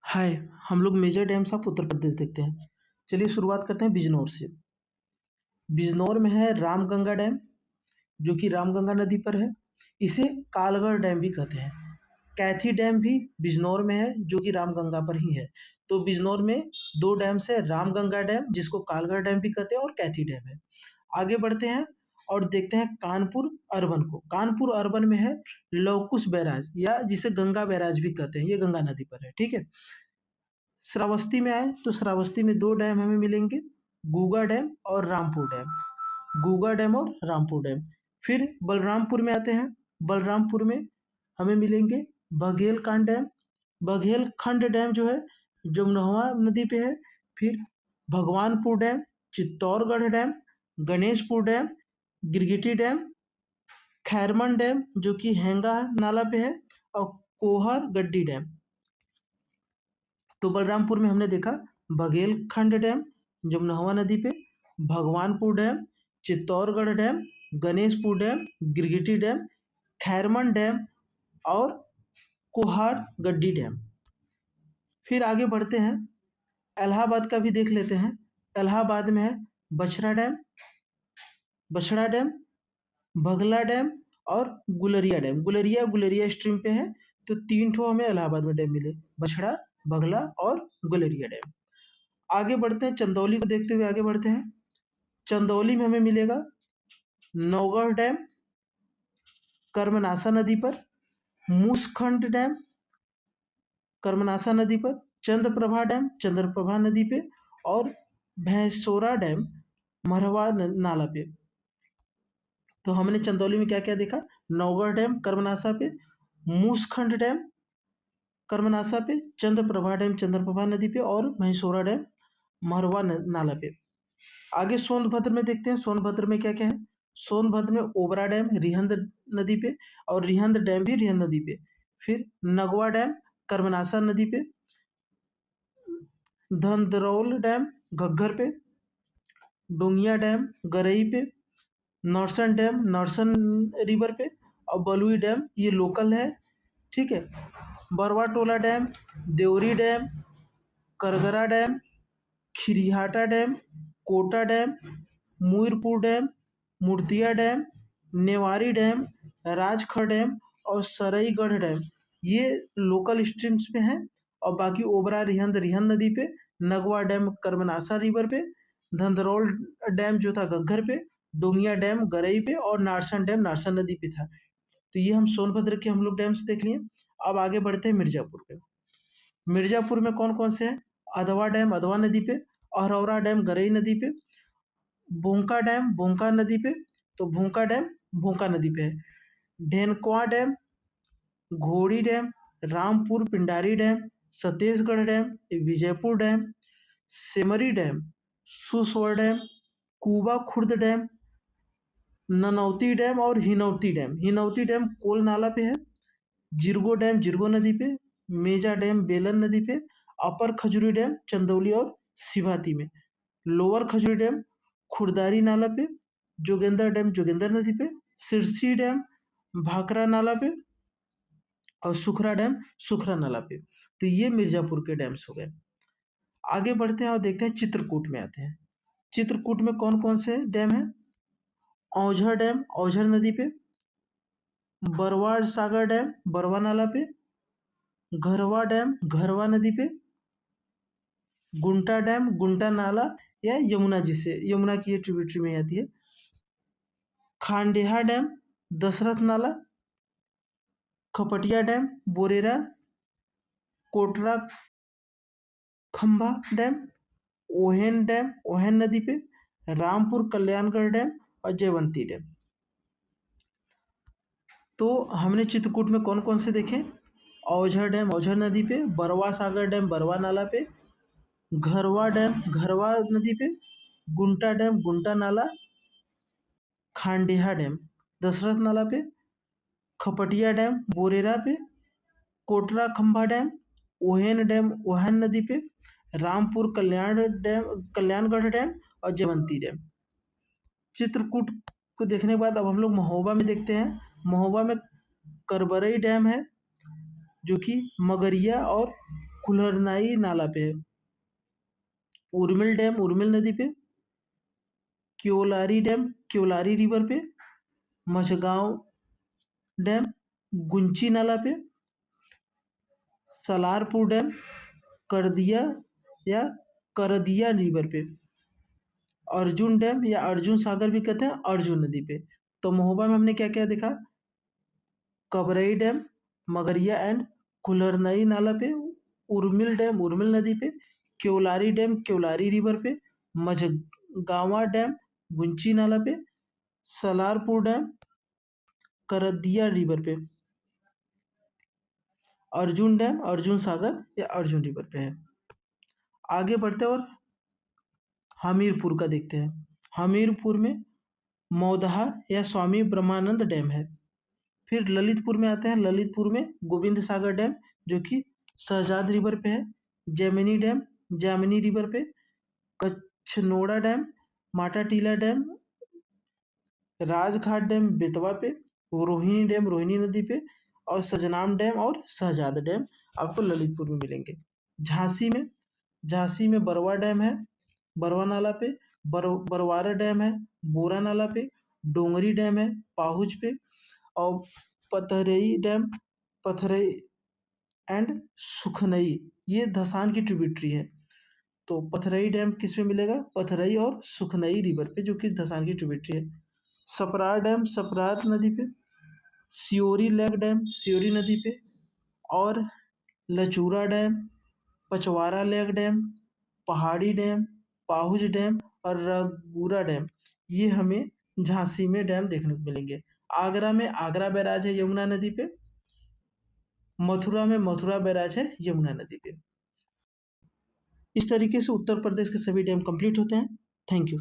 हाय। हम लोग major dams of Uttar Pradesh देखते हैं। चलिए शुरुआत करते हैं बिजनौर से। बिजनौर में है रामगंगा डैम, जो कि रामगंगा नदी पर है। इसे कालगढ़ डैम भी कहते हैं। कैथी डैम भी बिजनौर में है, जो कि रामगंगा पर ही है। तो बिजनौर में दो डैम्स है, रामगंगा डैम जिसको कालगढ़ डैम भी कहते हैं और कैथी डैम है। आगे बढ़ते हैं और देखते हैं कानपुर अर्बन को। कानपुर अर्बन में है लवकुश बैराज, या जिसे गंगा बैराज भी कहते हैं। ये गंगा नदी पर है, ठीक है। श्रावस्ती में आए तो श्रावस्ती में दो डैम हमें मिलेंगे, गूगा डैम और रामपुर डैम। गूगा डैम और रामपुर डैम। फिर बलरामपुर में आते हैं। बलरामपुर में हमें मिलेंगे बघेलखंड डैम। बघेलखंड डैम जो है जमुनवा नदी पे है। फिर Bhagwanpur dam, Chittorgarh dam, Ganeshpur dam, Girgiti dam, Khairman dam जो कि हैंगा नाला पे है, और कोहर गड्डी डैम। तो बलरामपुर में हमने देखा बघेलखंड डैम जमुनवा नदी पे, Bhagwanpur dam, Chittorgarh dam, Ganeshpur dam, Girgiti dam, Khairman dam और कोहार गड्डी डैम। फिर आगे बढ़ते हैं, इलाहाबाद का भी देख लेते हैं। इलाहाबाद में है बछड़ा डैम, बछड़ा डैम, बघला डैम और गुलरिया डैम। गुलरिया गुलरिया स्ट्रीम पे है। तो तीन ठो हमें इलाहाबाद में डैम मिले, बछड़ा, बघला और गुलरिया डैम। आगे बढ़ते हैं, चंदौली को देखते हुए आगे बढ़ते हैं। चंदौली में हमें मिलेगा नौगढ़ डैम कर्मनासा नदी पर, मूसखंड डैम कर्मनासा नदी पर, चंद्रप्रभा डैम चंद्रप्रभा नदी पे, और भैंसोरा डैम मरहवा नाला पे। तो हमने चंदौली में क्या क्या देखा, नौगढ़ डैम कर्मनासा पे, मूसखंड डैम कर्मनासा पे, चंद्रप्रभा डैम चंद्रप्रभा नदी पे, और भैंसोरा डैम मरहवा नाला पे। आगे सोनभद्र में देखते हैं, सोनभद्र में क्या क्या है। सोनभद्र में ओबरा डैम रिहंद नदी पे, और रिहंद डैम भी रिहंद नदी पे। फिर नगवा डैम कर्मनासा नदी पे, धंधरौल डैम घग्गर पे, डोंगिया डैम गरई पे, नौरसन डैम नौरसन रिवर पे, और बलुई डैम ये लोकल है, ठीक है। Barwa Tola dam, Devri dam, Kargara dam, Khirihata dam, Kota dam, Muirpur dam, Murtiya dam, Newari dam, Rajkhad dam और सरईगढ़ डैम ये लोकल स्ट्रीम्स में हैं। और बाकी ओबरा रिहंद रिहंद नदी पे, नगवा डैम कर्मनासा रिवर पे, धंधरौल डैम जो था घग्गर पे, डोंगिया डैम गरई पे, और नारसन डैम नारसन नदी पे था। तो ये हम सोनभद्र के हम लोग डैम्स देख लिए। अब आगे बढ़ते हैं मिर्जापुर पे। मिर्जापुर में कौन कौन से हैं, अधवा डैम अधवा नदी पे, अहरौरा डैम गरई नदी पे, भूंका डैम भूंका नदी पे, तो भूंका डैम भूंका नदी पे है। Dhenkua dam, Ghodi dam, Rampur Pindari dam, Sateshgarh dam, Vijaypur dam, Semri dam, Suswar dam, Kuba Khurd dam, Nanauti dam और हिनौती डैम। हिनौती डैम कोल नाला पे है। जिरगो डैम जिरगो नदी पे, मेजा डैम बेलन नदी पे, अपर खजूरी डैम चंदौली और सिभाती में, लोअर खजूरी डैम खुरदारी नाला पे, जोगिंदर डैम जोगिंदर नदी पे, सिरसी डैम भाखरा नाला पे, और सुखरा डैम सुखरा नाला पे। तो ये मिर्जापुर के डैम्स हो गए। आगे बढ़ते हैं और देखते हैं चित्रकूट में आते हैं। चित्रकूट में कौन कौन से डैम है, औझर डैम औझर नदी पे, बरवाड़ सागर डैम बरवा नाला पे, घरवा डैम घरवा नदी पे, गुंटा डैम गुंटा नाला या यमुना जी से, यमुना की ये ट्रिब्यूटरी में आती है, खांडेहा डैम दशरथ नाला, खपटिया डैम बोरेरा, कोटरा खंभा डैम, ओहेन नदी पे, रामपुर कल्याणगढ़ डैम और जयवंती डैम। तो हमने चित्रकूट में कौन कौन से देखे, औझर डैम औझर नदी पे, बरवा सागर डैम बरवा नाला पे, घरवा डैम घरवा नदी पे, गुंटा डैम गुंटा नाला, खांडेहा डैम दशरथ नाला पे, खपटिया डैम बोरेरा पे, कोटरा खंभा डैम ओहेन नदी पे, रामपुर कल्याणगढ़ डैम और जयवंती डैम। चित्रकूट को देखने के बाद अब हम लोग महोबा में देखते हैं। महोबा में करबरई डैम है, जो कि मगरिया और खुलरनाई नाला पे है। उर्मिल डैम उर्मिल नदी पे। क्योलारी डैम क्योलारी रिवर पे। मझगांव डैम गुंची नाला पे। सलारपुर डैम करदिया या करदिया रिवर पे। अर्जुन डैम या अर्जुन सागर भी कहते हैं अर्जुन नदी पे। तो महोबा में हमने क्या क्या देखा? कबरई डैम मगरिया एंड कुलरनई नाला पे। उर्मिल डैम उर्मिल नदी पे। क्योलारी डैम क्योलारी रिवर पे। मझगावा डैम गुंची नाला पे। सलारपुर डैम करदिया रिवर पे। अर्जुन डैम अर्जुन सागर या अर्जुन रिवर पे है। आगे बढ़ते हैं और हमीरपुर का देखते हैं। हमीरपुर में मौदहा या स्वामी ब्रह्मानंद डैम है। फिर ललितपुर में आते हैं। ललितपुर में गोविंद सागर डैम जो कि शहजाद रिवर पे है। जैमिनी डैम जामिनी रिवर पे। कछनोड़ा डैम माटा टीला डैम राजघाट डैम बेतवा पे। रोहिणी डैम रोहिणी नदी पे। और सजनाम डैम और शहजाद डैम आपको ललितपुर में मिलेंगे। झांसी में बरवा डैम है बरवा नाला पे। बरवारा डैम है बोरा नाला पे। डोंगरी डैम है पाहुज पे। और पथरई डैम पथरई एंड सुखनई ये धसान की ट्रिब्यूटरी है। तो पथरई डैम किस पे मिलेगा? पथरई और सुखनई रिवर पे जो कि धसान की ट्रिब्यूटरी है। सपरार डैम सपरार नदी पे। सियोरी लेक डैम सियोरी नदी पे। और लचूरा डैम पचवारा लेक डैम पहाड़ी डैम पाहुज डैम और रगूरा डैम ये हमें झांसी में डैम देखने को मिलेंगे। आगरा में आगरा बैराज है यमुना नदी पे। मथुरा में मथुरा बैराज है यमुना नदी पे। इस तरीके से उत्तर प्रदेश के सभी डैम कंप्लीट होते हैं। Thank you.